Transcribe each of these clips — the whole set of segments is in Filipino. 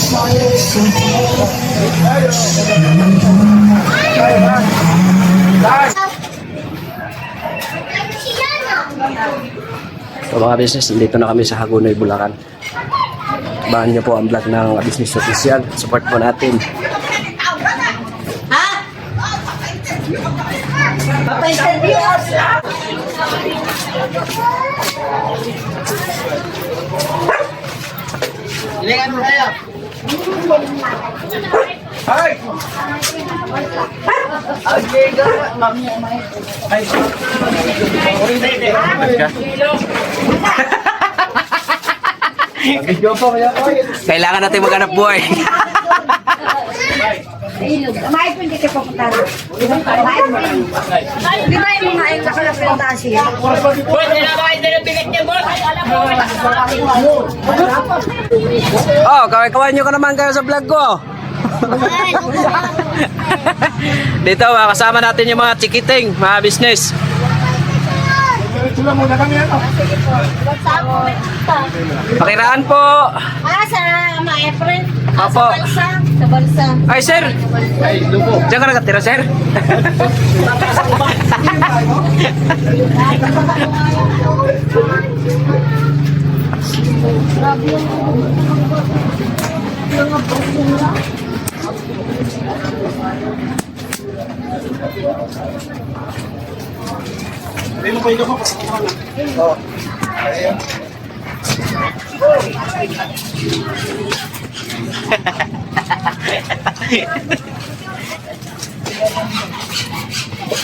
So mga business, dito na kami sa Hagonoy, Bulacan. Bahan niyo po ang vlog ng Business Official. Support po natin. Ha? Papa-interview. Ilingan mo tayo. Ay! Kailangan natin maghanap buhay. Kumain po hindi ka papunta. Di ba yung mga yung nakalapin siya? Oh, kaway-kawain nyo ka naman kayo sa vlog ko. Dito, kasama natin yung mga chikiting, mga business. Pakiraan po. Sa mga friend. Opo. Sa balsa. Ay, sir. Diyan ka nakatira, sir.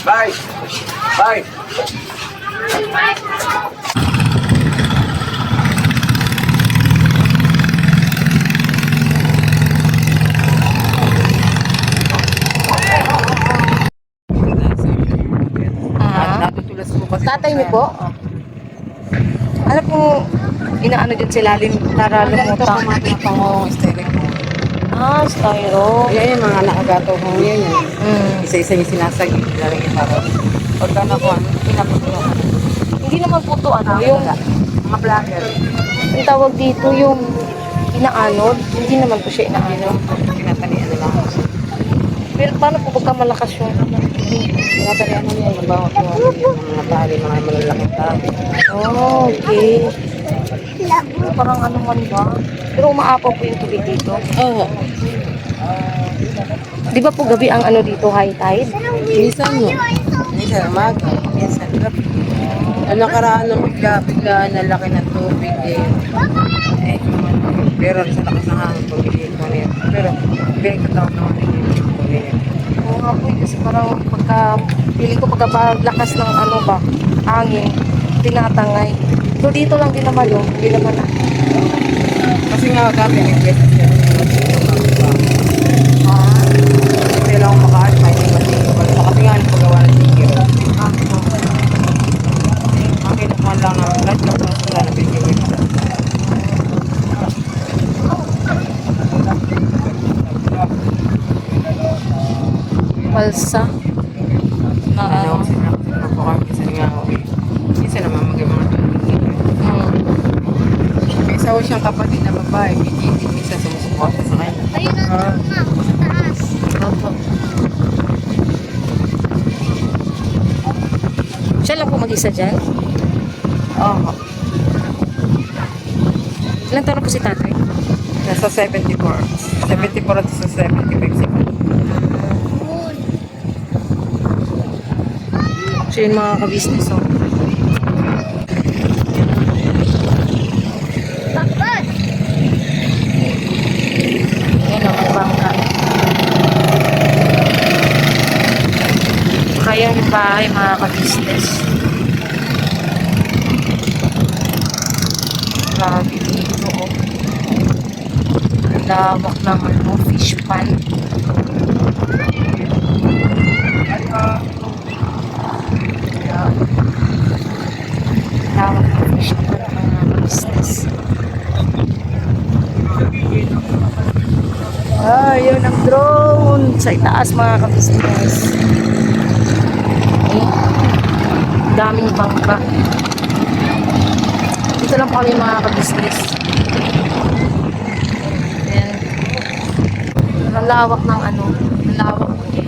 Bye. Bye. Tatay niyo po? Ano po, inaano dyan sila lalim para lumutang? Ah, styro. Yan yung mga nakagato ko yan. Isa-isa yung sinasagi. Lalagyan para. Pagka nakuha, pinaputulungan. Hindi naman po to ano, yung Mga vlogger. ang tawag dito yung inaanod. Hindi naman po siya inaanod. Pinapanian nila. Pero paano po pagka malakas yung Pinapanian nila yung nabawa ko. Mga tali, mga malalaking tali. Oh, okay. Parang ano man ba? Pero umaapaw po yung tubig dito. Oo. Di ba po gabi ang ano dito, high tide? Minsan mo. Minsan umaga. Minsan gabi. Ang nakaraan ng bigla na laki ng tubig pero sa lakas ng hangin pumili ko niya. Pero pinagkataon naman yung pumili. Oo nga po, kasi parang pagka, feeling ko pagkapaglakas ng ano ba, hangin, tinatangay. So dito lang din naman yun, hindi naman na. Kasi nga gabi may pwede siya. Kasi lang makaas, may tingin. Kasi nga ang paggawa ng tingin. Makinukuhan lang ng lahat na kung sila na bigyan. Balsa. Ano kasi napapakam kasi nga isa naman mga tulong. May isaw siyang kapatid na babae, hindi minsan sumusuporta sa kanya. Ayun ang sa taas. Siya lang po mag-isa dyan. Oo. Ilan taon na po si tatay? Nasa 74. 74 at sa 75 siya. So yun mga ka-business. Oh. Bakit? Yan ang magbangka. Kaya yung bahay mga ka-business. Grabe dito. Oh. Ang lawak naman mo. Fish pan. Lawak ng fish pan mga business. Ah, yun ang drone sa itaas mga ka-business. Eh, daming bangka. Dito lang po kami mga ka-business. Ayan. Ang lawak ng ano, ang lawak po niya.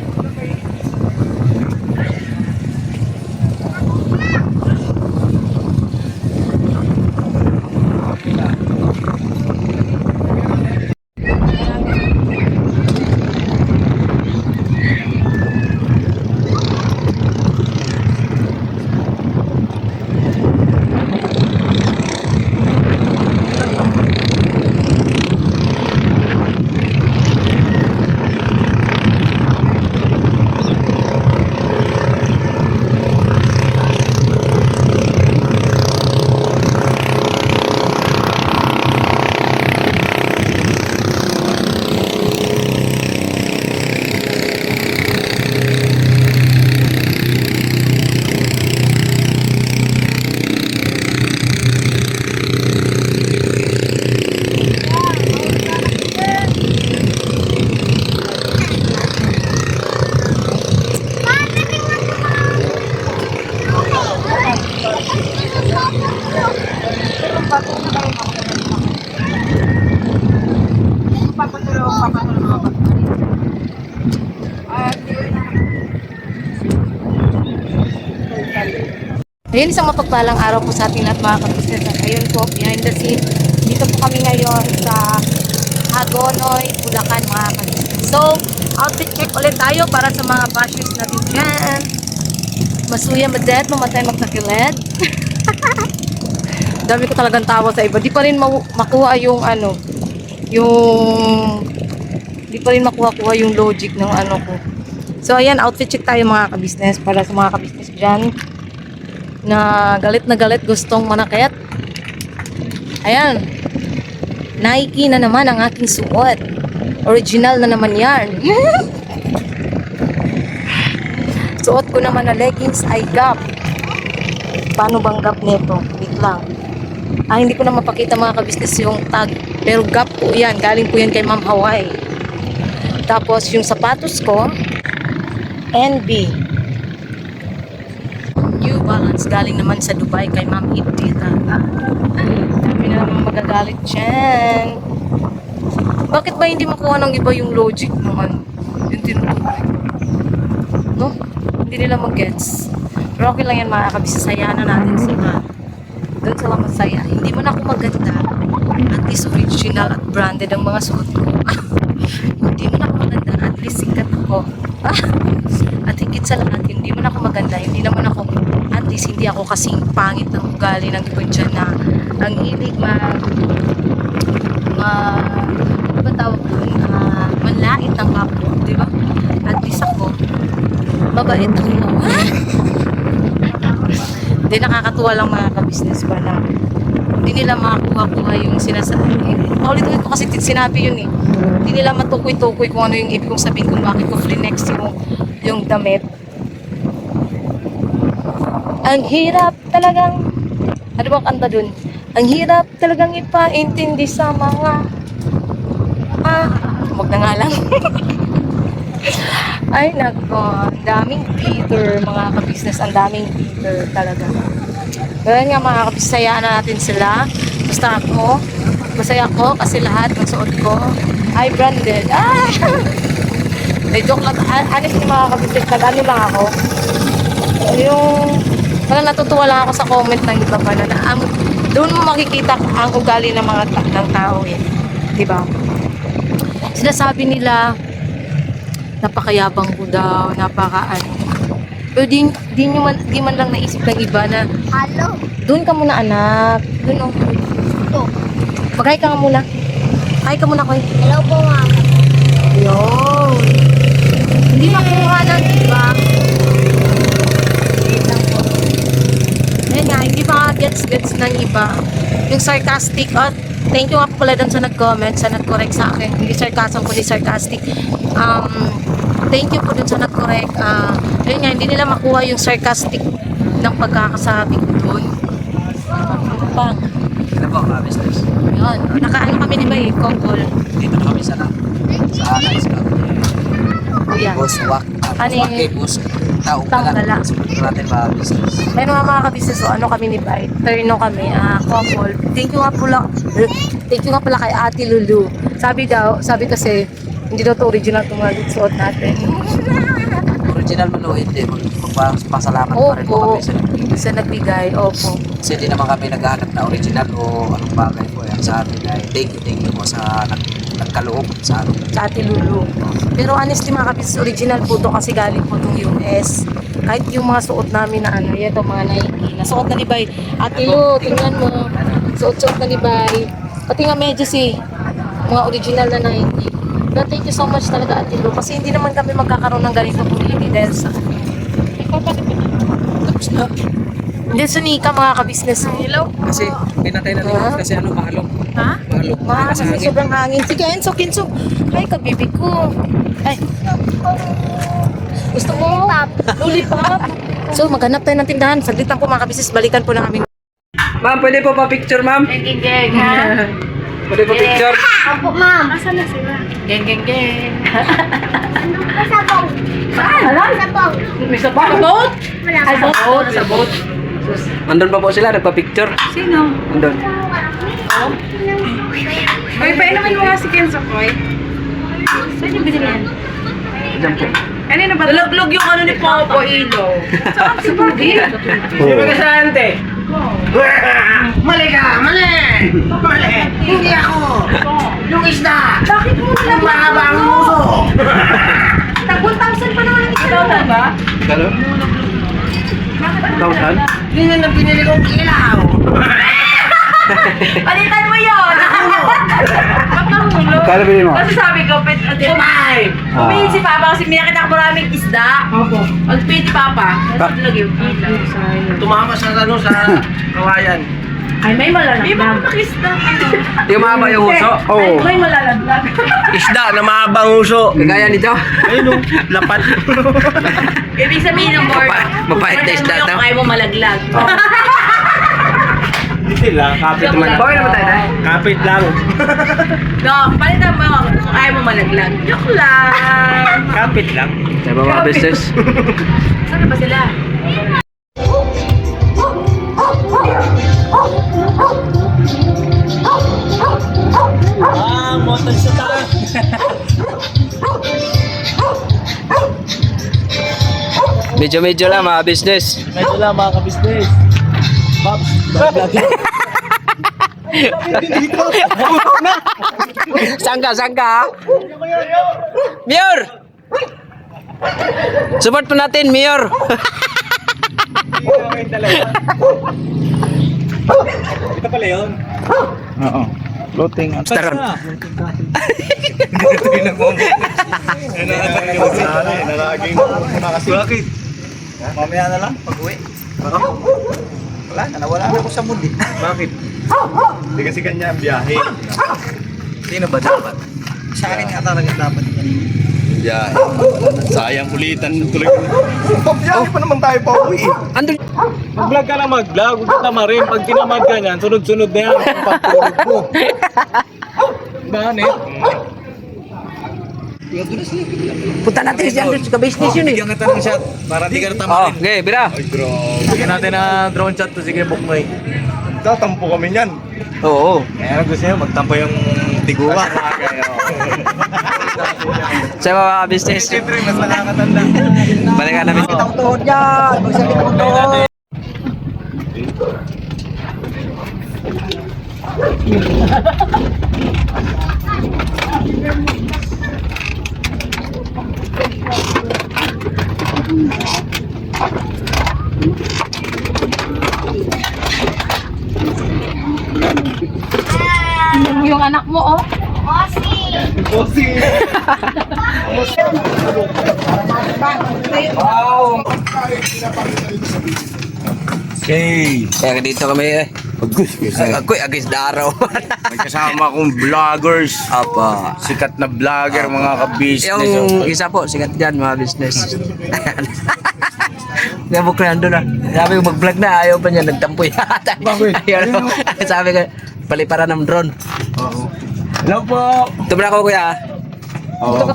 Ayun, isang mapagpalang araw po sa ating lahat mga kabisnes. At ayun po, behind the scene, dito po kami ngayon sa Hagonoy, Bulacan mga kabisnes. So, outfit check ulit tayo para sa mga bashers natin dyan. Masuya, madet, mamatay, magtakilid. Dami ko talagang tawa sa iba. Di pa rin makuha yung ano, di pa rin makuha yung logic ng ano ko. So, ayan, outfit check tayo mga kabisnes para sa mga kabisnes dyan na galit gustong manakit. Ayan, Nike na naman ang aking suot. Original na naman yan. Suot ko naman na leggings ay Gap. Paano bang Gap nito? Wait lang. Hindi ko na mapakita mga kabisnes yung tag, pero Gap po yan, galing po yan kay Ma'am Hawaii. Tapos yung sapatos ko NB New Balance, galing naman sa Dubai kay Ma'am Idita. Dami na naman magagalit dyan. Bakit ba hindi makuha ng iba yung logic naman? Yung tinutuloy. No? Hindi nila mag-gets. Pero okay lang yan mga kabisnes, sayaan na natin sila. Doon sila masaya. Hindi man ako maganda, at least original at branded ang mga suot ko. Hindi man ako maganda, at least sikat ako. At higit sa lahat, hindi man ako maganda, hindi naman ako, at least hindi ako kasing pangit ng ugali ng iba dyan na ang hilig ano ba tawag doon? Manlait ng kapwa, di ba? At least ako, mabait ako. Hindi, nakakatuwa lang mga kabisnes ba na hindi nila makakuha-kuha yung sinasabi. Paulit-ulit ko kasi sinabi yun eh. Hindi nila matukoy-tukoy kung ano yung ibig kong sabihin kung bakit ko flinex yung damit. Ang hirap talagang, ano bang kanta dun? Ang hirap talagang ipaintindi sa mga wag na nga lang. Ay nako, ang daming Peter mga kabisnes, ang daming Peter talaga. Ganyan nga mga kabisnes, sayaan na natin sila. Basta ako, masaya ako kasi lahat ng suot ko ay branded. May joke lang, honestly mga kabisnes, nag-ano lang ako. Yung, parang natutuwa lang ako sa comment ng iba pa na doon mo makikita ang ugali ng mga ng tao eh. Diba? Sinasabi nila, napakayabang ko daw, napaka-ano. Pero di man lang naisip ng iba na, Hello. doon ka muna anak. Doon o. Ito. Mag-hi ka nga muna. Hi ka muna, Koy. Hello po, ma'am. Yun. Hindi makuha ng iba. Wait lang po. Ayan nga, hindi gets ng iba. Yung sarcastic, thank you nga po pala dun sa nag-comment, sa nag-correct sa akin. Hindi sarcasm po, hindi sarcastic. Thank you po dun sa nag-correct. Yun nga, hindi nila makuha yung sarcastic ng pagkakasabi ko dun. Pang. Ano po mga business? Yun. Nakaano kami ni Bay, couple. Dito na kami sa Nice Cup. Kuya. Boss Wak. Ano yung- Wak boss. Taong Taong gala. Support natin mga business. Ayun mga kabisnes, so ano kami ni Bay? Turno kami, couple. Thank you nga pala kay Ate Lulu. Sabi kasi, Hindi daw to original itong mga suot natin. Original man o hindi, magpasalamat pa rin po Opo. kami sa nagbigay. Sa nagbigay, opo. Kasi di naman kami naghahanap na original o anong bagay po yan sa amin. Ay, thank you po sa nagkaloob sa amin. Sa Ate Lulu. Pero honestly mga kabis, original po to kasi galing po itong US. Kahit yung mga suot namin na ano, yan itong mga Nike. Nasuot na ni Bay. Ate Lu, tingnan mo. Suot-suot na ni Bay. Pati nga medyo mga original na Nike. Pero thank you so much talaga Ate Lu. Kasi hindi naman kami magkakaroon ng ganito kung hindi dahil sa... Tapos na. Hindi sa Nika mga kabisnes. Hello? Kasi pinatay na nila kasi ano, maalog. Ha? Maalog. Mga kasi sobrang hangin. Sige, Kinso. Ay, kabibig ko. Ay. Gusto mo? Lollipop. So, maghanap tayo ng tindahan. Saglit lang po mga kabisnes. Balikan po na kami. Ma'am, pwede po pa picture, ma'am? Geng, ha? Pwede po picture? Opo, ma'am. Asan na sila? Geng. Sabong. Sabong. May sabot? Sabot? Wala Ay, pa. sabot. Sabot. Andun pa po sila, nagpa-picture. Sino? Andun. Ay, painumin mo nga si Kenzo, Koy. Saan yung binili yan? Diyan po. Kanina ba? Nalaglog yung ano ni Popo Ilo. Saan si Bobby? Oo. Mali ka! Mali! Mali! Hindi ako! Yung isda! Bakit mo Yung mahaba ang uso! Tag 1,000 pa naman yung isda. Ikaw ba? Kalo? 1,000? Yun yung pinili kong ilaw! Palitan mo yun! Ba't nahulog? Kalo bilhin mo? Kasi sabi ko, kumain. Kumain si Papa kasi minakita ko maraming isda. Opo. Ang pwede Papa. Kasi lagi yung Tumama sa ano sa kawayan. Ay, may malalaglag. Di ba makisda? Yung mahaba yung uso? Ay, may malalaglag. Isda na mahabang uso! Kagaya nito? Ayun o, lapat. Ibig sabihin ng board. Mapait na isda to? Kaya mo malaglag. Hindi lang, kapit naman. Bakit naman tayo na? Kapit lang. No, palitan mo kung kaya mo malaglag. Joke lang. Kapit lang. Diba mga business? Saan na ba sila? Motor sa taas. Medyo lang mga business. Medyo lang mga kabisnes. Pops, Sangka. Mayor! Support po natin, Mayor. Ito pala yun. Oo. Floating. Staron. Bakit? Mamaya na lang, pag-uwi. Wala na, nawala na ako sa mood eh. Bakit? Hindi kasi kanya ang biyahe. Sino ba dapat? Sa akin nga talaga dapat yan. Biyahe. Sayang ulitan tuloy. Biyahe pa naman tayo pa uwi. Andun. Mag-vlog ka na mag-vlog. Huwag ka tamarin. Pag tinamad ka niyan, sunod-sunod na yan. Ang pagtulog mo. Bakit? Punta natin si Andrew sa business yun eh. Bigyan kita ng shot. Para di ka na Oh, tamarin. okay, bira. Ay, bro. Bigyan natin na drone shot to, sige Buknoy. Tatampo kami niyan. Oo. Kaya gusto niya magtampo yung tiguwa. Sa mga business. Siyempre, mas nakakatanda. Balikan namin. Ang tuhod yan! Magsakit ang tuhod! Yung anak mo, oh. Bossing. Okay. Kaya dito kami eh. Agoy, agis daraw. May kasama kong vloggers. Apa. Sikat na vlogger, mga ka-business. Yung isa po, sikat dyan mga business. Kaya mo kaya doon ah. Sabi ko mag-vlog na, ayaw pa niya, nagtampo yata. Bakit? Ayaw na. Sabi ko, paliparan ng drone. Hello po. Tumula ko kuya. Oo.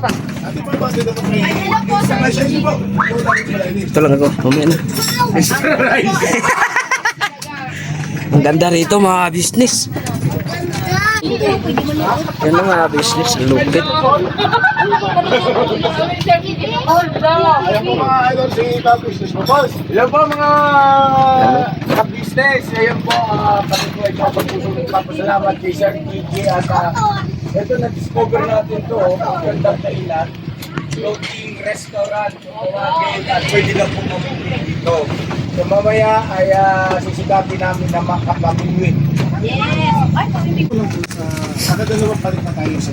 Ito lang ako. Mamaya na. Ang ganda rito mga business. Yan ang mga business. Ang lupit. Yan po mga ka-business. Ayan po, kami po ay papasalamat kay Sir TJ at ito na-discover natin to, ang gandang kailan. Floating restaurant, at pwede lang po mamimili dito. So mamaya ay sisigapin namin na makapamimili. Nakadalawa pa rin na tayo sa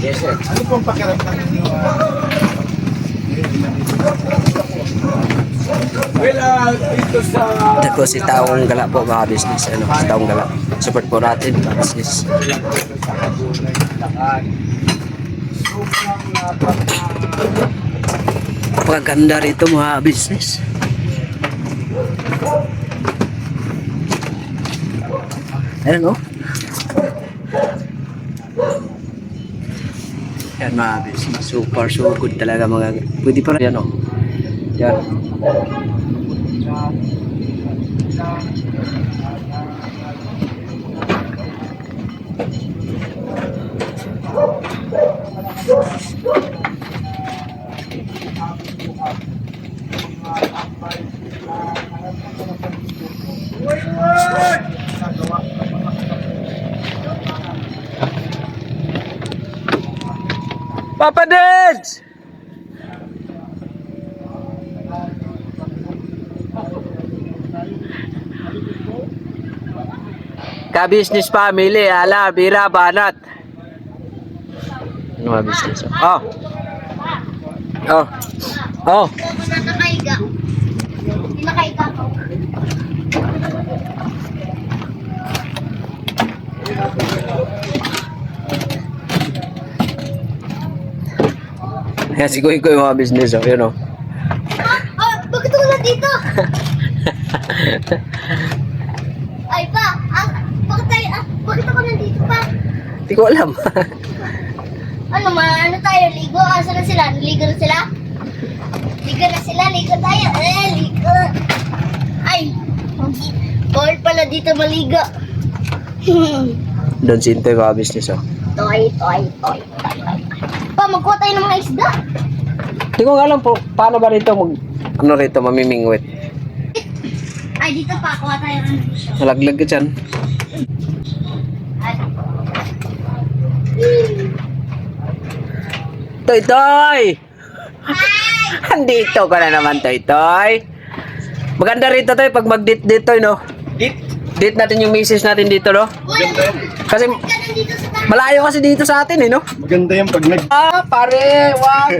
Yes, sir. ano pong pakiramdam ninyo? Well, dito sa... Ito po si Taong Gala po mga business. Ano, si Taong Gala. Support po natin mga business. Napakaganda rito mga business. Ayan o. Yan mga business. Super so good talaga mga. Pwede pa rin yan o. Yan. Papa Deds! Ka-business family, ala, bira, banat. Ano mga business? Oh. Oh. Oh. Nakakaiga. Hindi nakaiga ko. Yan, si Kuy Kuy mga business. Oh, yun oh. Bakit ako nandito? Ay pa, bakit ako nandito pa? Hindi ko alam. Ano ano tayo, ligo? Asa na sila? Ligo na sila? Ligo na sila, ligo tayo. Ligo. Ay, bawal pala dito maligo. Doon si Intoy mga business. Oh. Toy. Pa, magkuha tayo ng mga isda. Hindi ko alam po, paano ba rito ano rito, mamimingwit. Ay, dito pa, kuha tayo ng Malaglag ka dyan. Ay. Toy Toy! Andito ka na naman, Toy Toy. Maganda rito, Toy, pag mag-date dito, no? Date natin yung misis natin dito, no? Kasi Ka nandito sa tayo. malayo kasi dito sa atin, eh, no? Maganda yan pag nag... Pare, wag!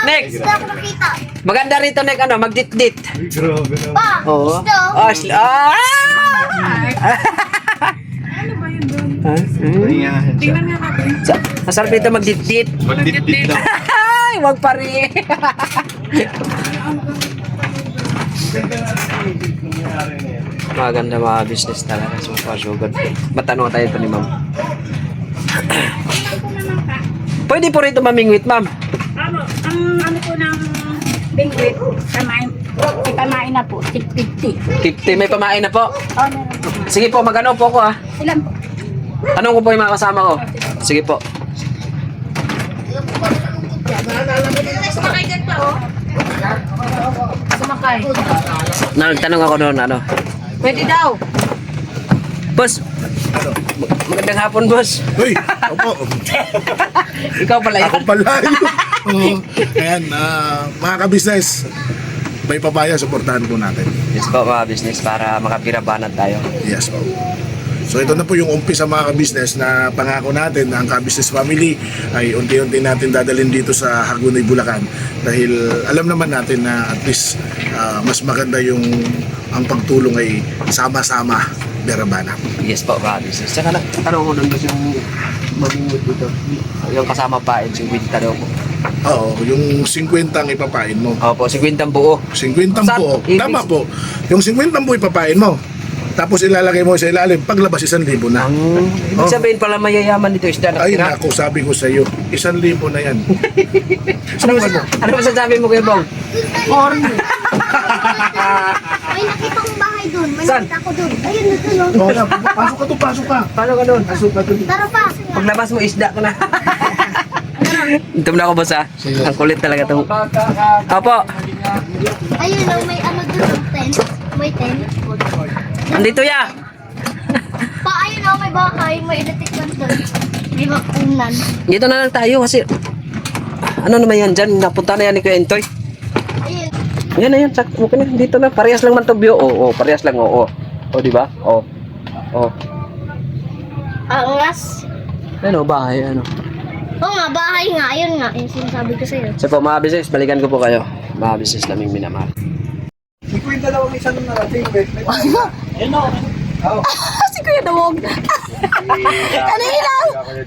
Next! Isda ako nakita. Maganda rito, Nek, ano, mag-date-date. Grabe na. Pa, Oo. isda. Tingnan nga. Masarap dito mag-date-date. Magdit-dit daw. Ay, wag pare. Maganda mga business talaga. So far, so good. Matanong tayo ito ni ma'am. Pwede po rito mamingwit, ma'am. Ang ano po ng bingwit, ipamain na po, 50. 50, may pamain na po. Oh, meron po. Sige po, magano po ko ha. Ilan po? Tanong ko po yung mga kasama ko. Sige po. Sumakay. Nagtanong ako noon, ano. Pwede daw. Boss, magandang hapon, boss. Uy, opo. Ikaw pala Ako yan. pala yun. Oo. Ayan, mga ka-business, may papaya, supportahan po natin. Yes po, mga business, para makapirabanat tayo. Yes po. So ito na po yung umpisa mga ka-business na pangako natin na ang ka-business family ay unti-unti natin dadalhin dito sa Hagonoy, Bulacan dahil alam naman natin na at least mas maganda yung ang pagtulong ay sama-sama berabanat. Yes po, mga business. Tsaka tanong ko doon boss yung mamingwit dito. Yung kasama pa, yung 50 daw po. Oo, yung 50 ang ipapain mo. Opo, 50 buo. 50 Saan? po. Tama po. Yung 50 po ipapain mo. Tapos ilalagay mo sa ilalim. Paglabas 1,000 na. Ibig sabihin pala mayayaman dito isda na Ay tira. nako, sabi ko sa iyo, 1,000 na yan. Ano masasabi mo kay Bong? Corny. May nakita kong bahay doon. May Saan? nakita ko doon. Ayun, doon. Oh. Oo na, pasok ka to, pasok ka. Paano ka doon? Pasok ka to. Tara pa. Paglabas mo, isda ko na. Ito na ako, boss, ha? Ang kulit talaga ito. Opo. Ayun, oh, may ano doon. Tent. May tent. Andito, ya. Pa, ayun, oh, may bahay. May electric fan doon. May bakunan. Dito na lang tayo kasi... Ano naman yan dyan? Napunta na yan ni Kuya Entoy. Ayun. Yan na yan. Okay na. Dito na. Parehas lang man to view. Oo, parehas lang. Oo. O, di ba? Oo. Oo. Angas. Ano, bahay, ano. Oo nga, bahay nga. Ayun nga. Yung sinasabi ko sa'yo. So po, mga business, balikan ko po kayo. Mga business naming minamahal. Hindi ko yung dalawang isa nung narating. Si Kuya Damog.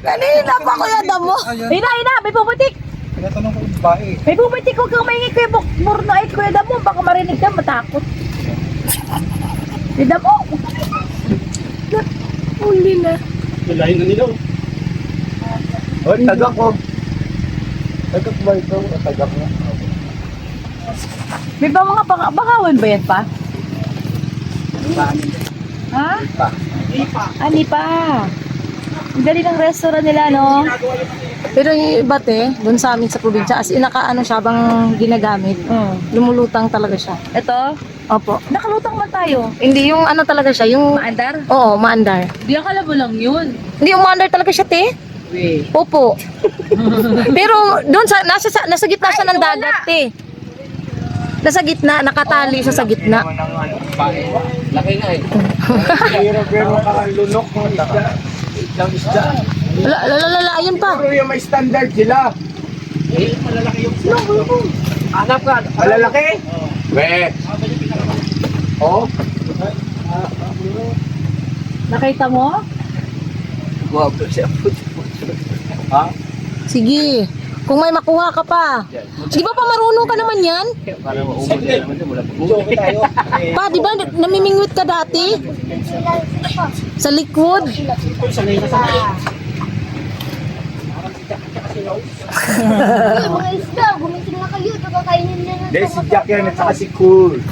Kanina pa Kuya Damog. Ina, may puputik. Tinatanong ko yung babae. May puputik, huwag kang maingay Kuya Murno ay Kuya Damog. Baka marinig ka, matakot. Kuya Damog. Uli na. Nalahin na nila. Hoy, tagak ko. Tagak ba ito? Tagak na. May ba mga bakawan ba yan pa? Ha? Ani pa. Ang galing ng restaurant nila, no? Pero yung iba, doon sa amin sa probinsya, as in, nakaano siya bang ginagamit. Lumulutang talaga siya. Ito? Opo. Nakalutang man tayo. Hindi, yung ano talaga siya, yung... Maandar? Oo, maandar. Di akala mo lang yun. Hindi, yung maandar talaga siya, Opo. Pero doon, nasa gitna siya ng dagat, Nasa gitna, nakatali siya sa gitna. Laki nga eh. Pero ka lunok mo lang isda. Ayun pa. Pero yung may standard sila. Hanap ka. Malalaki? We. Oh. Nakita mo? Wow, siya. Ha? Sige. Kung may makuha ka pa. Di ba pa marunong ka naman yan? Para maubos na naman ito mula So, tayo. Pa, di ba namimingwit ka dati? Sa likod? Uy, mga isda. Gumising na kayo. Ito kakainin niya na. Dahil si Jack yan at saka si Cool.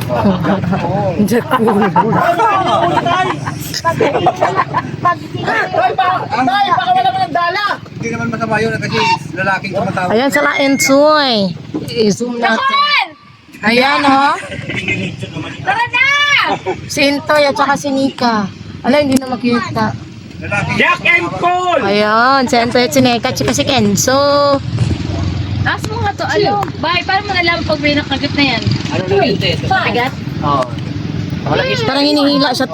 Hindi naman masama yun kasi lalaking tumatawag. Ayan sila Ensoy. I-zoom natin. Ayan, Tara na! Si Entoy at saka si Nika. Ala, hindi na makita. Jack and Cool! Ayan, si Entoy at si Nika at saka si Kenzo. Ask mo nga to, Bye, paano mo nalaman pag may nakagat na yan? Ano na yun, te? Nakagat? Oo. Parang hinihila siya,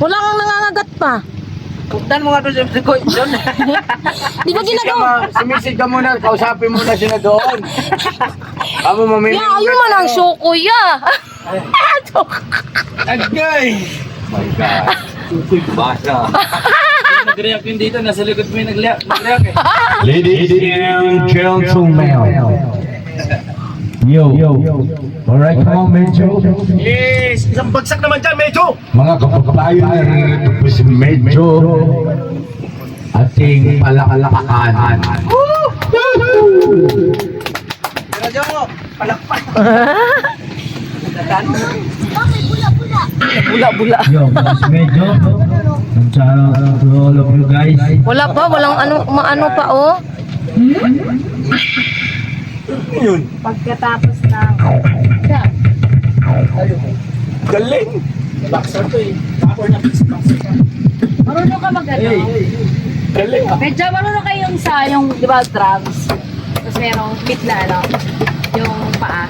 Wala kang nangangagat pa. Pagdan mo nga doon sa Kuya John. Di ba ginagawa? Sumisid ka muna, kausapin muna siya na doon. Amo mamimili. Ya, ayun man ang show, kuya. Agay! My God. Tutoy basa. Nag-react yun dito, nasa likod mo yung nag-react eh. Ladies and gentlemen. Yo. Alright, come on, Medyo. Yes! Isang bagsak naman dyan, medyo! Mga kapagpayo na rin, ito po si Medyo. Ating palakalakakan. Medyo mo, palakpak. Bakit bula-bula? Bula-bula. Yo, this is Medyo. And shout out to all of you guys. Wala pa, walang maano pa, Yun. Pagkatapos ng... Galing! Boxer to eh. Boxer na boxer ka. Marunong ka mag-ano? Galing ah. Medyo marunong kayong sa, yung, di ba, drums? Tapos merong beat na, yung paa.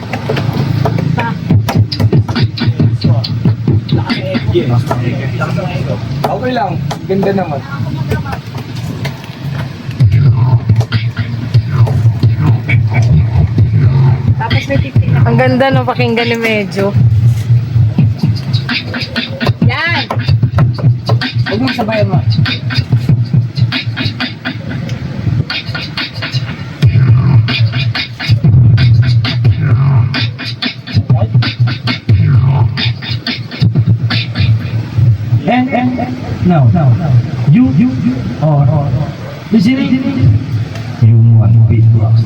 Yes. Okay lang. Ganda naman. Tapos may titik na. Ang ganda no, pakinggan ni Medyo. Yan! Huwag mo sabayan mo. No. You. Oh. Listen. You want beatbox.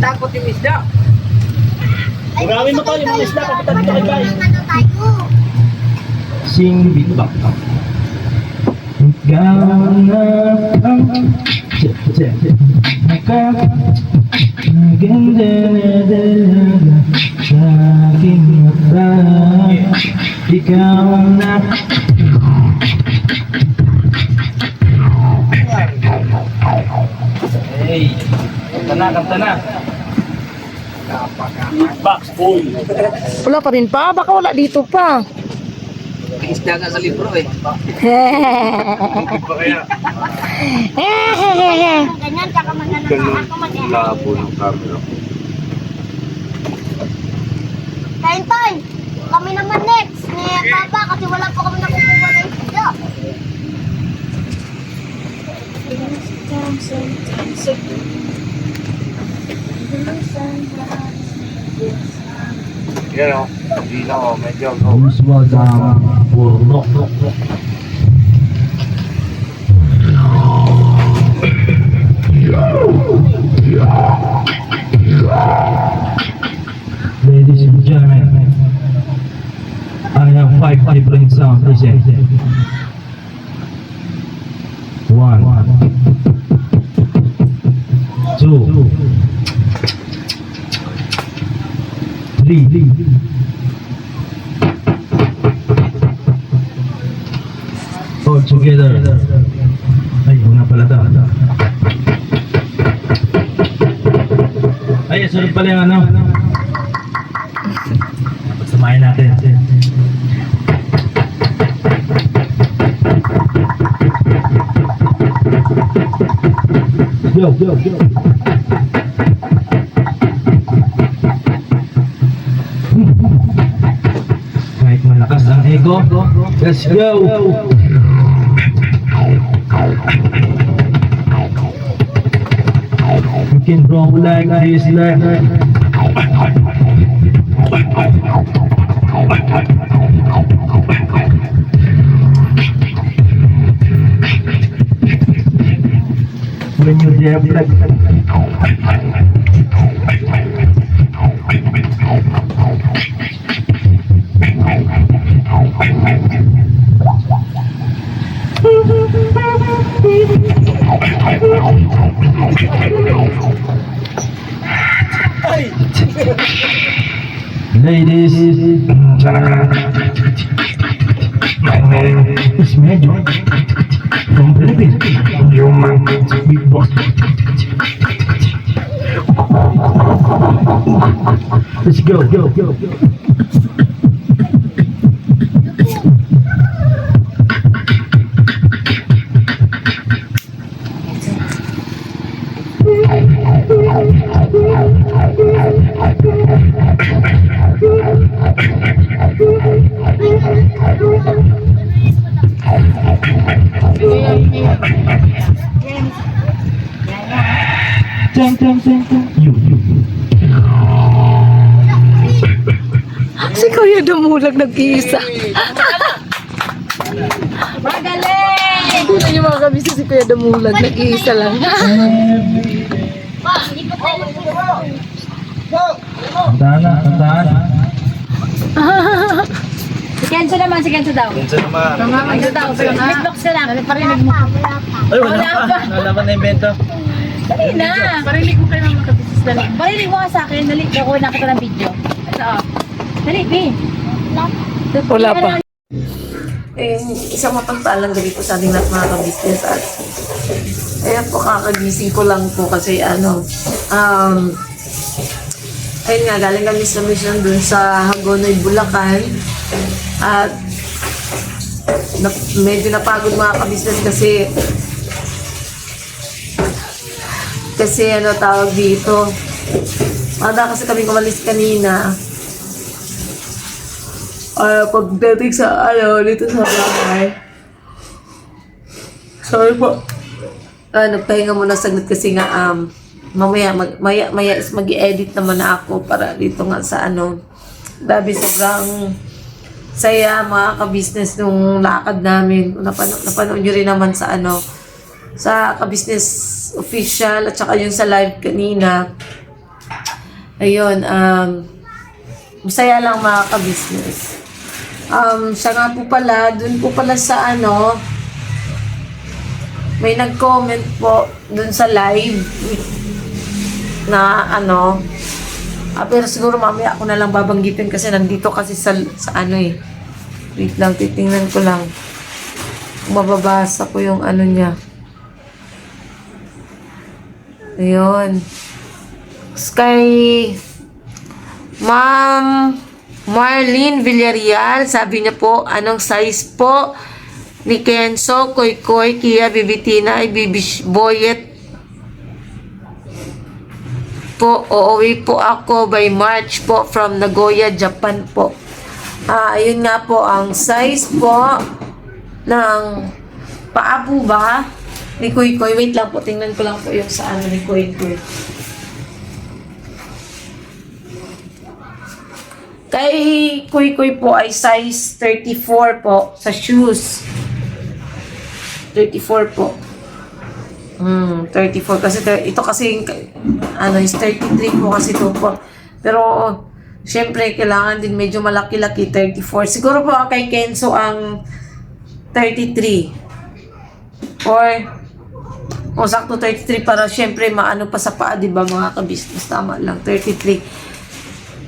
takot yung isda. Marami mo tayo mga isda, kapitan dito kay guys. Ano tayo? Sing beatbox. Ikaw na ang maganda na dalaga sa aking mata. Ikaw na Hey, kanta na. Beatbox, boy. Wala pa rin pa. Baka wala dito pa. May isda nga sa libro eh. Ganyan, tsaka ako mag-edit. Labo ng camera. Kain tayo. Kami naman next. Ni Papa, kasi wala po kami nakukuha na isda. Yan o, hindi na o, medyo go. Uswadang Purno. Ladies and gentlemen, I have 5 different sound present. 1, 2, 3. All together. Ay, una pala daw. Ay, sunod pala yung ano. Pagsamahin natin. Go, go, go. Kahit malakas ang ego, let's go! You can roll like this, like when you're there, like ladies, it's Medyo from Philippines. Human beatbox. Let's go, go, go, go. Teng, teng, teng, teng. You. Si Kuya Damulag nag-iisa. Magaling! Tingnan niyo mga kabisa, si Kuya Damulag nag-iisa lang. Pa, hindi pa tayo magpuro. Kantaan na, kantaan. Si Kenzo naman, si Kenzo daw. Minsan naman. Kenzo daw, beatbox ka lang. Parinig mo. Ay, wala pa. Wala pa na invento. Dali na. Parinig mo kayo mga kabisnes, dali. Parinig mo ka sa akin, dali. Gagawin na kita ng video. Ito. Dali, B. Wala pa. Isang mapagpalang gabi po sa ating lahat mga ka-business at ayan po, kakagising ko lang po kasi ayun nga, galing kami sa mission dun sa Hagonoy, Bulacan at medyo napagod mga ka-business kasi ano tawag dito, kasi kami umalis kanina. Pagdating sa dito sa bahay. Sorry po. Nagpahinga muna saglit kasi nga maya is mag-i-edit naman na ako para dito nga sa grabe, sobrang saya mga ka-business nung lakad namin. Napanood nyo rin naman sa sa ka-business official at saka yung sa live kanina. Ayun, masaya lang mga ka-business. Siya nga po pala, dun po pala sa ano, may nag-comment po dun sa live na ano, pero siguro mamaya ako na lang babanggitin kasi nandito kasi sa ano eh. Wait lang, titingnan ko lang. Mababasa ko yung ano niya. Ayun. Kay Ma'am Marlene Villarreal, sabi niya po, anong size po ni Kenzo, Koy Koy, Kia, Bibitina, ay Boyet po, uuwi po ako by March po from Nagoya, Japan po. Ayun nga po ang size po ng paa po ba ni Koy Koy. Wait lang po, tingnan ko lang po yung sa ano ni Koy Koy. Kay Koy Koy po ay size 34 po sa shoes. 34 po. 34 kasi ito kasi ano is 33 po kasi ito po. Pero syempre kailangan din medyo malaki-laki 34. Siguro po kay Kenzo ang 33. Or sakto 33 para syempre maano pa sa paa, 'di ba mga ka-business, tama lang 33.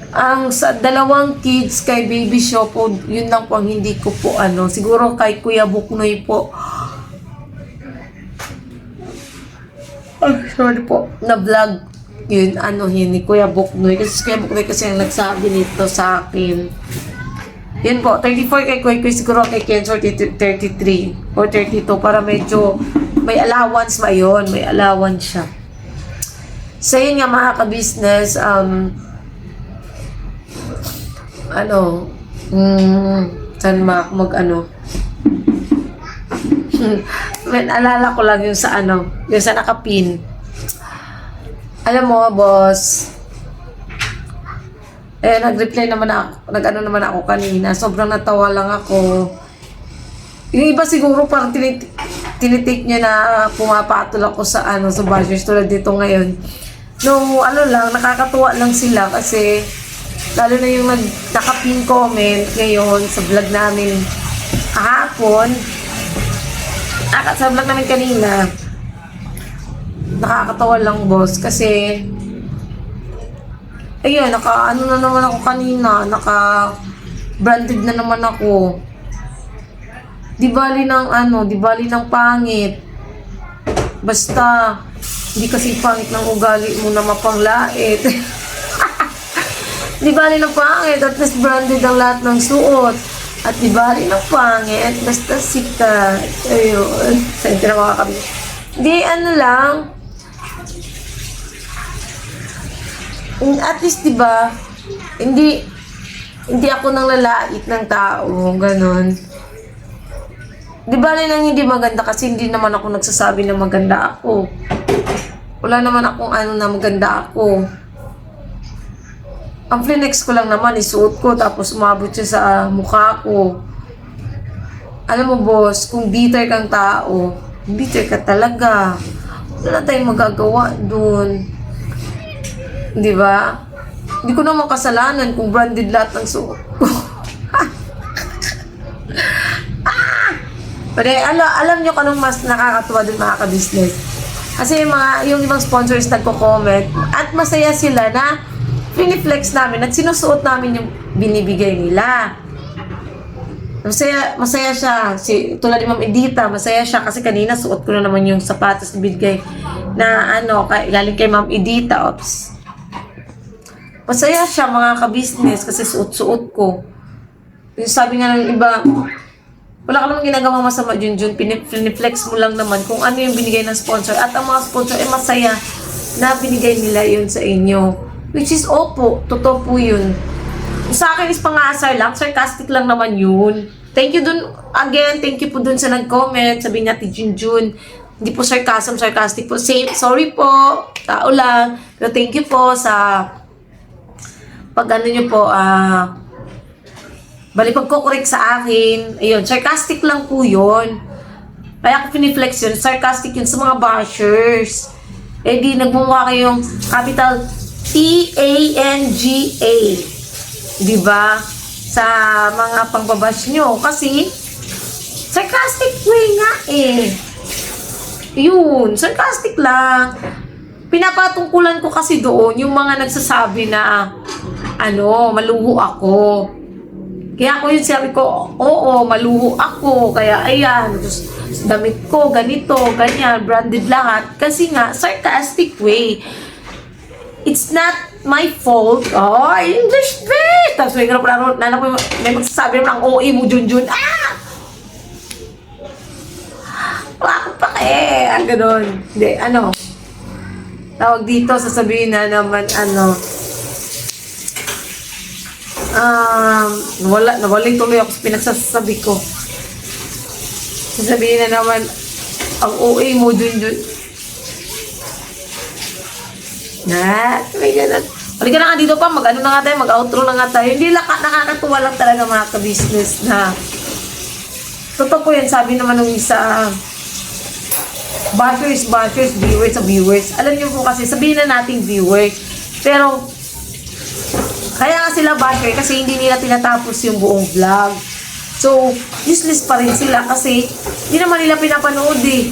Ang sa dalawang kids kay Baby Show po, yun lang po ang hindi ko po ano. Siguro kay Kuya Buknoy po. Sorry po, na vlog yun, ano yun, ni Kuya Buknoy. Kasi Kuya Buknoy kasi ang nagsabi nito sa akin. Yun po, 34 kay Kuya Kuya, siguro kay Kenzo 33 or 32 para medyo may allowance ba yun, may allowance siya. So yun nga mga ka-business, saan mag-ano? Alala ko lang yung sa ano, yung sa nakapin. Alam mo, boss, nag-reply naman ako, nag-ano naman ako kanina, sobrang natawa lang ako. Yung iba siguro parang tinitake niya na pumapatol ako sa ano, sa bashers tulad dito ngayon. No, ano lang, nakakatuwa lang sila kasi lalo na yung nakapin comment ngayon sa vlog namin kahapon, sa vlog namin kanina. Nakakatawa lang, boss, kasi ayun, ano na naman ako kanina, branded na naman ako. Di bali ng pangit. Basta hindi kasi pangit ng ugali mo na mapanglait. Di bali ng pangit, at least branded ang lahat ng suot. At di bali ng pangit, basta sikat. Ayun. Saan na mga kami? Di ano lang. At least diba, hindi ako nang lalait ng tao, ganon. Di bali nang hindi maganda kasi hindi naman ako nagsasabi na maganda ako. Wala naman akong ano na maganda ako. Ang flinex ko lang naman, isuot ko, tapos umabot siya sa mukha ko. Alam mo, boss, kung bitter kang tao, bitter ka talaga. Wala tayong magagawa dun. Di ba? Hindi ko naman kasalanan kung branded lahat ng suot ko. Pero alam nyo kung anong mas nakakatuwa dun mga ka-business. Kasi yung ibang sponsors nagko-comment at masaya sila na piniflex namin at sinusuot namin yung binibigay nila. Masaya siya. Tulad ni Ma'am Edita, masaya siya kasi kanina suot ko na naman yung sapatos na binigay na galing kay Ma'am Edita. Oops. Masaya siya mga ka-business kasi suot-suot ko. Yung sabi nga ng iba, wala ka namang ginagawa masama, Junjun. Piniflex mo lang naman kung ano yung binigay ng sponsor. At ang mga sponsor ay masaya na binigay nila yun sa inyo. Which is, opo, totoo po yun. Sa akin is pang-aasar lang, sarcastic lang naman yun. Thank you dun, again, thank you po dun sa nag-comment. Sabi niya, Junjun, hindi po sarcastic po. Sorry po, tao lang. Pero thank you po sa pag ano nyo po, bali pagko-correct sa akin. Ayun, sarcastic lang po yun. Kaya ako piniflex yun, sarcastic yun sa mga bashers. Eh di, nagmumukha kayong capital T-A-N-G-A. Diba? Sa mga pangbabash nyo. Kasi, sarcastic way nga eh. Yun, sarcastic lang. Pinapatungkulan ko kasi doon yung mga nagsasabi na maluho ako. Kaya ako yun sabi ko, oo, maluho ako. Kaya ayan, damit ko, ganito, ganyan, branded lahat. Kasi nga, sarcastic way. It's not my fault. Oh, English best! Tapos may magsasabi naman ang OA mo, Junjun. Wala pa ang ganon. Hindi, tawag dito, sasabihin na naman, nawaling tuloy ako sa pinagsasabi ko. Sasabihin na naman, ang OA mo, Junjun. May ganun. Halika na nga dito pa, mag-ano na nga tayo, mag-outro na nga tayo. Hindi lang, nakakatuwa lang talaga mga ka-business na totoo po yan, sabi naman ng isa, bashers, viewers. Alam niyo po kasi, sabihin na nating viewers. Pero, kaya nga sila basher kasi hindi nila tinatapos yung buong vlog. So, useless pa rin sila kasi hindi naman nila pinapanood eh.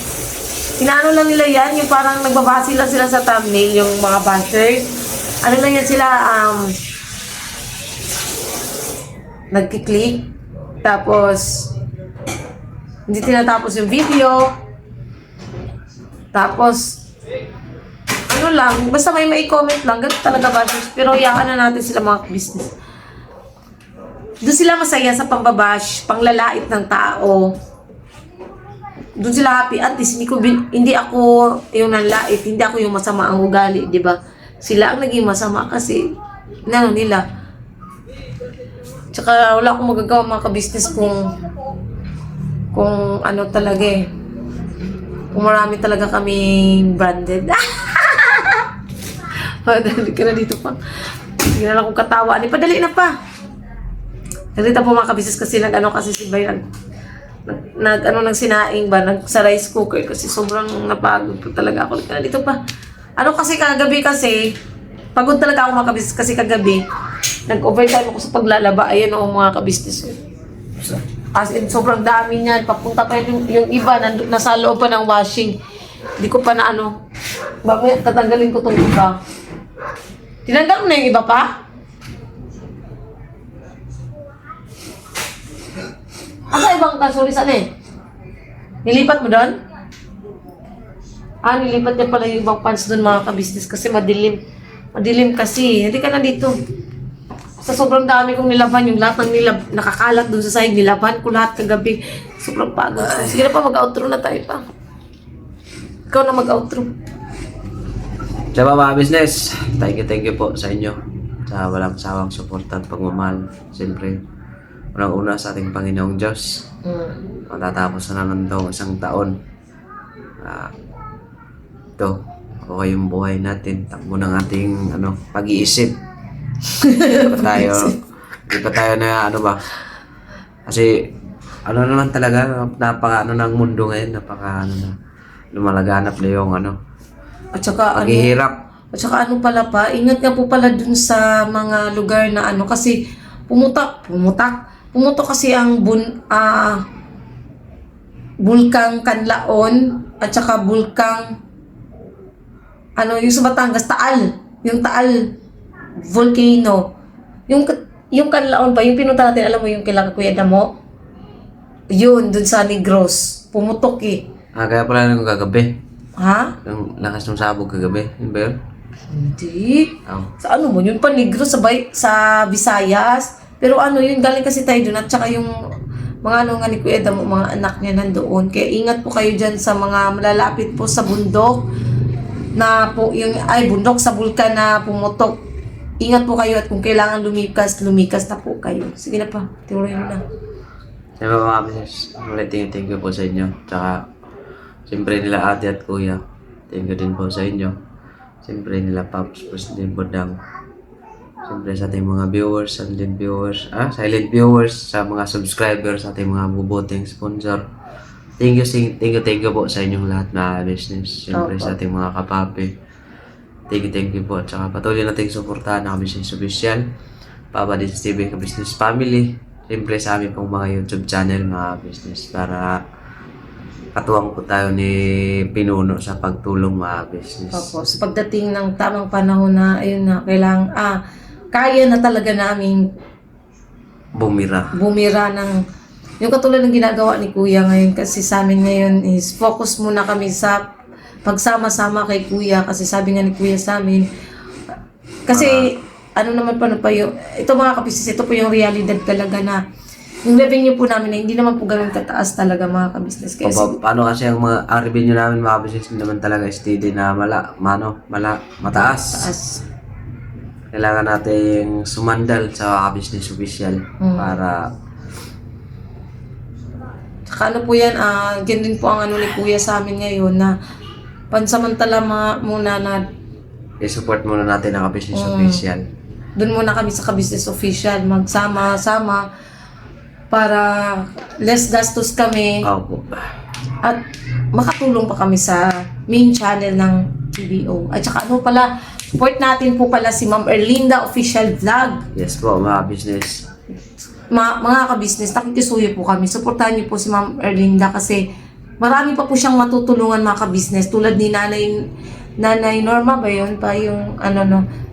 Inaano lang nila yan, yung parang nagbabase lang sila sa thumbnail, yung mga bashers. Ano lang yan sila, nagkiklik, tapos, hindi tinatapos yung video, tapos, basta may comment lang, ganun talaga bashers. Pero hayaan na natin sila mga business. Doon sila masaya sa pambabash, panglalait ng tao. Doon sila happy. At least, hindi ako yung nanlait, hindi ako yung masama ang ugali, di ba? Sila ang naging masama kasi, nila. Tsaka wala akong magagawa mga ka-business kung talaga eh. Kung marami talaga kaming branded. Dali ka na dito pa. Hindi na lang akong katawa. Padali na pa. Nalita po mga ka-business kasi kasi si Bay nag sinaing ba, sa rice cooker kasi sobrang napagod po talaga ako. Dito pa. Kasi kagabi kasi, pagod talaga ako mga kabisnes kasi kagabi, nag-overtime ako sa paglalaba. Ayan mga kabisnes. As in, sobrang dami niyan. Papunta pa yung iba, nasa loob pa ng washing. Hindi ko pa na babaya, tatanggalin ko itong iba. Tinanggal mo na yung iba pa? Asa ibang kasuri saan eh? Nilipat mo doon? Nilipat niya pala yung ibang pants doon mga ka-business kasi madilim. Madilim kasi. Hindi ka na dito. Sa sobrang dami kong nilaban, yung lahat ng nakakalat doon sa sahig, nilaban ko lahat kagabi. Sobrang pagod. Sige na pa, mag-outro na tayo pa. Ikaw na mag-outro. Diba mga business, thank you po sa inyo sa walang sawang support at pagmamahal. Siyempre, unang-una sa ating Panginoong Diyos. Matatapos na naman itong isang taon. Ito, okay yung buhay natin. Takbo ng ating pag-iisip. Hindi pa tayo na kasi naman talaga, napaka ng mundo ngayon, napaka lumalaganap na yung At saka paghihirap. At saka pala pa, ingat nga po pala dun sa mga lugar na kasi pumutok kasi ang Bulkang Kanlaon at saka Bulkang yung sa Batangas, yung Taal volcano. Yung Kanlaon pa, yung pinunta natin, alam mo yung kailangan Kuya Damo? Yun, dun sa Negros. Pumutok eh. Kaya pala nung kagabi. Ha? Yung lakas ng sabog kagabi. Yun ba yun? Hindi. Sa mo? Yun pa Negros sa Visayas. Pero yun, galing kasi tayo dun. At saka yung mga nga ni Kuya Damo, mga anak niya nandoon. Kaya ingat po kayo dyan sa mga malalapit po sa bundok. Bundok sa bulkan na pumutok. Ingat po kayo at kung kailangan lumikas na po kayo. Sige na pa, tinuloy mo na. Siyempre mga business, thank you po sa inyo. Tsaka, siyempre nila ate at kuya, thank you din po sa inyo. Siyempre nila Pops, President Bodang. Siyempre sa ating mga viewers, silent viewers, sa mga subscribers, sa ating mga bubuting sponsor. Thank you po sa inyong lahat na business. Siyempre sa ating mga kapapi. Thank you po. Tsaka patuloy natin suportahan ang Business Official, Papa Dins TV, Business Family. Siyempre sa amin pong mga YouTube channel, mga business, para katuwang po tayo ni Pinuno sa pagtulong mga business. Opo, sa pagdating ng tamang panahon na, ayun na, kaya na talaga namin Bumira. bumira ng, yung katulad ng ginagawa ni Kuya ngayon, kasi sa amin ngayon is focus muna kami sa pagsama-sama kay Kuya, kasi sabi nga ni Kuya sa amin, kasi ano naman pa yung, ito mga kabisnes, ito po yung realidad talaga na yung revenue po namin na hindi naman po ganun kataas talaga mga kabisnes. Kaya Paano kasi ang revenue namin mga business hindi naman talaga steady na mataas. taas. Kailangan nating sumandal sa Business Official para Tsaka ano po yan, ganyan din po ang ano ni Kuya sa amin ngayon na pansamantala muna na i-support muna natin ang Business Official. doon muna kami sa ka-business official, magsama-sama para less gastos kami Opo. at makatulong pa kami sa main channel ng TBO. At saka ano pala, support natin po pala si Ma'am Erlinda Official Vlog. Yes po mga business. Mga ka-business, nakikisuyo po kami. Supportahan niyo po si Ma'am Erlinda kasi marami pa po siyang matutulungan mga ka-business tulad ni Nanay Norma ba yun? Pa yung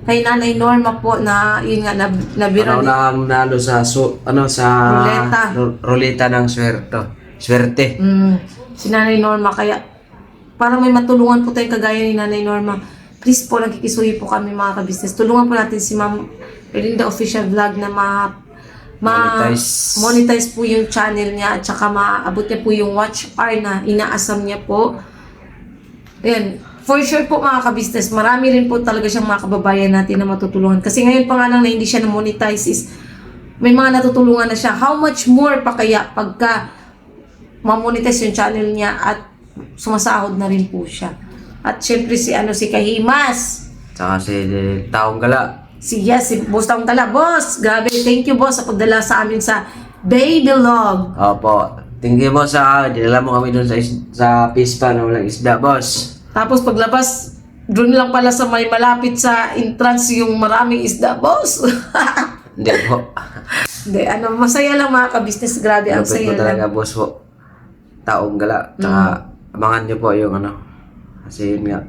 kay Nanay Norma po na yun nga nabira Ano na ang nalo sa Ruleta. Ruleta ng swerte. Si Nanay Norma kaya para may matulungan po tayong kagaya ni Nanay Norma. Please po, nagkikisuyo po kami mga ka-business. Tulungan po natin si Ma'am Erlinda Official Vlog na monetize po yung channel niya at saka maabot niya po yung watch hour na inaasam niya po. Ayan. For sure po mga ka-business, marami rin po talaga siyang mga kababayan natin na matutulungan. Kasi ngayon pa nga lang na hindi siya na-monetize is may mga natutulungan na siya. How much more pa kaya pagka ma-monetize yung channel niya at sumasahod na rin po siya. At syempre si Kahimas. Tsaka si Taong Gala. Si Boss Taong Tala. Boss, grabe, thank you boss sa pagdala sa amin sa Baby Log. Opo. Thank you boss dinala mo kami doon sa Pispa na walang isda boss. Tapos paglabas, doon lang pala sa may malapit sa entrance yung maraming isda, boss. Hindi po. Hindi, masaya lang mga ka-business. Grabe, ang Lupit saya po talaga lang. boss po. Taong Gala. Tsaka abangan nyo po yung kasi yun nga.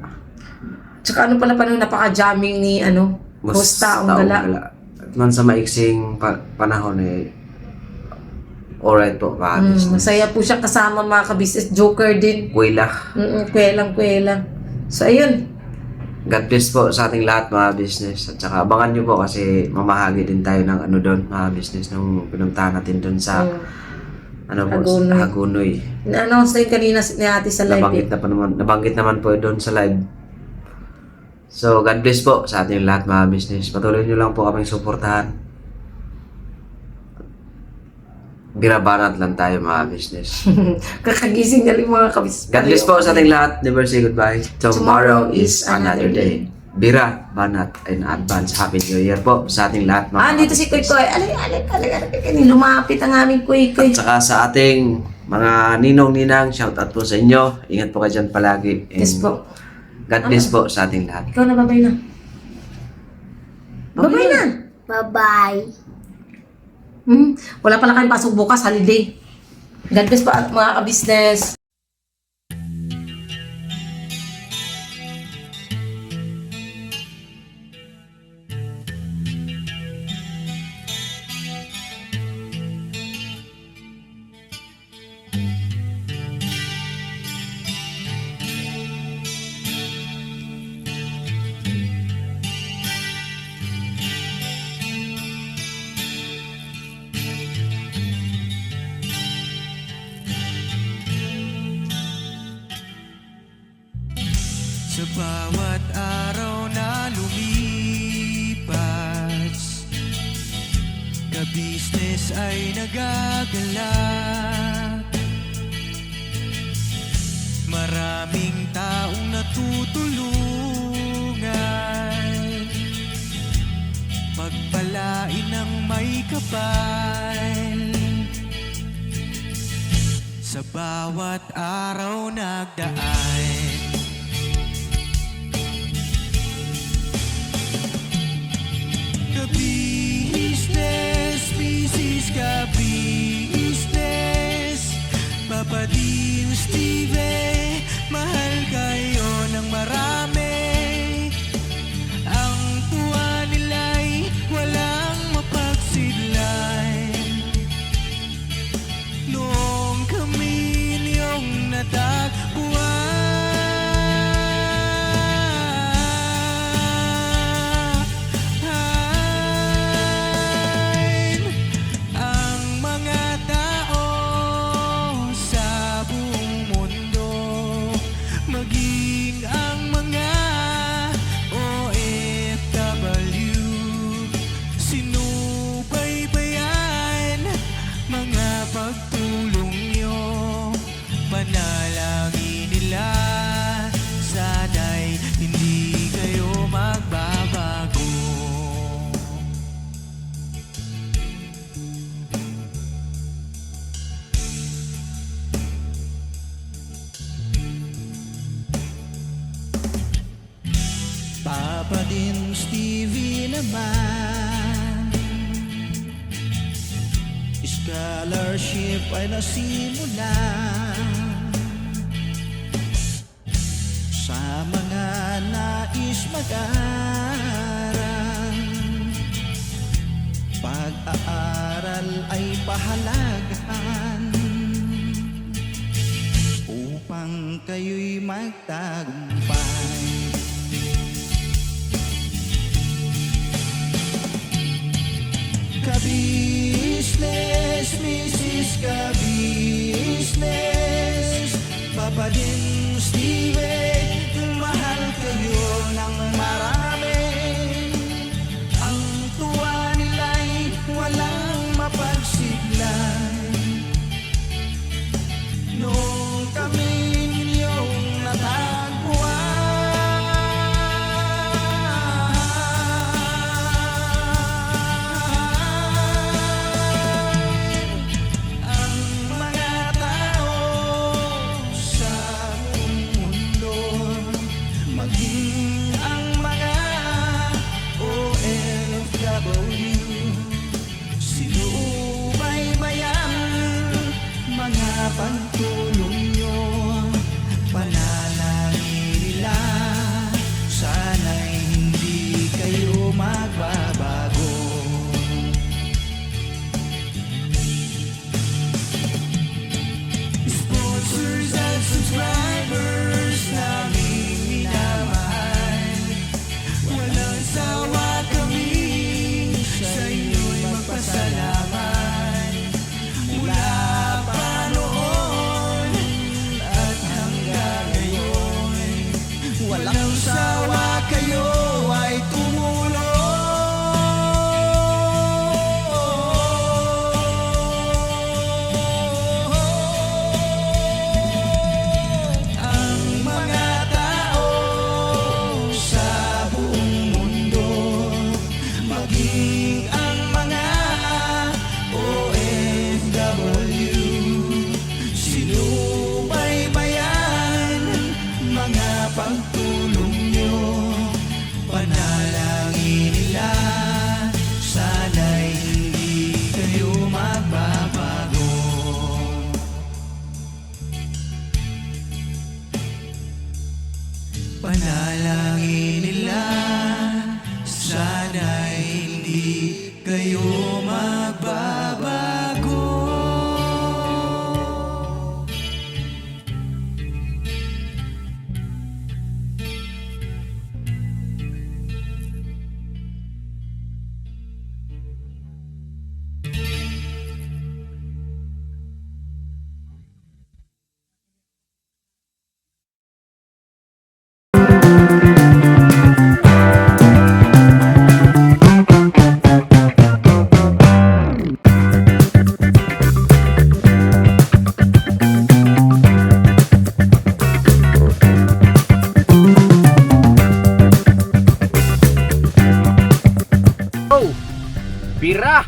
Tsaka pala pa nung napaka-jamming ni Boss Taong Gala. At man sa maiksing panahon alright po mga business. Masaya po siya kasama mga ka-business. Joker din. Kuwila. Kwelang. So, ayun. God bless po sa ating lahat mga business. At saka abangan nyo po kasi mamahagi din tayo ng doon mga business nung pinuntahan natin doon sa Hagunoy. Na-announce na yun kanina ni ate sa live. Nabanggit naman po doon sa live. So God bless po sa ating lahat mga business. Patuloy nyo lang po kaming suportahan. Birabanat lang tayo mga business. Kakagising na rin mga ka-business. God bless po sa ating lahat. Never say goodbye. Tomorrow is another day. Bira, banat, and advance Happy New Year po sa ating lahat mga Dito si Kuy Kuy. Alay. Lumapit ang aming Kuy Kuy. At saka sa ating mga ninong-ninang, shout out po sa inyo. Ingat po kayo dyan palagi. And Yes po. God bless po sa ating lahat. Ikaw na, babay na. Babay na. Bye-bye. Wala pala kayong pasok bukas, holiday. God bless po mga ka-business. Sa bawat araw na lumipas, ka-business ay nagagalak. Maraming taong natutulungan, pagpalain ng may kapal. Sa bawat araw nagdaan, Mrs. Ka Business, Papa Din Steve, mahal kayo ng marami. Ang tuwa nila'y walang mapagsidlay. Noong kami niyong natagpuan, ang mga tao sa buong mundo, maging ang mga OFW, sinubaybayan mga pagtulong nyo, panalangin nila, sana'y hindi kayo magbabago. Papa Din Stevie naman, scholarship ay nasimulan sa mga nais mag-aral. Pag-aaral ay pahalagahan upang kayo'y magtagumpay. Ka-business, Mrs. Ka-business, Papa Din Steve, mahal kayo ng marami. Ang tuwa nila'y walang mapagsidlay. Noong kami ninyong natagpuan, ang mga tao sa buong mundo, maging ang mga OFW, sinubaybayan mga pagtulong nyo, panalangin nila, sana'y hindi kayo magbabago. Sponsors at subscribers naming minamahal, walang sawa kami sa inyo'y magpasalamat. Mula pa noon at hanggang ngayon, walang sawa kayo ay tumulong. Ang mga tao sa buong mundo, maging ang mga OFW, sinubaybayan mga pagtulong nyo, panalangin nila, sana'y hindi kayo magbabago. Panalangin nila, sana'y hindi kayo magbabago. Bira!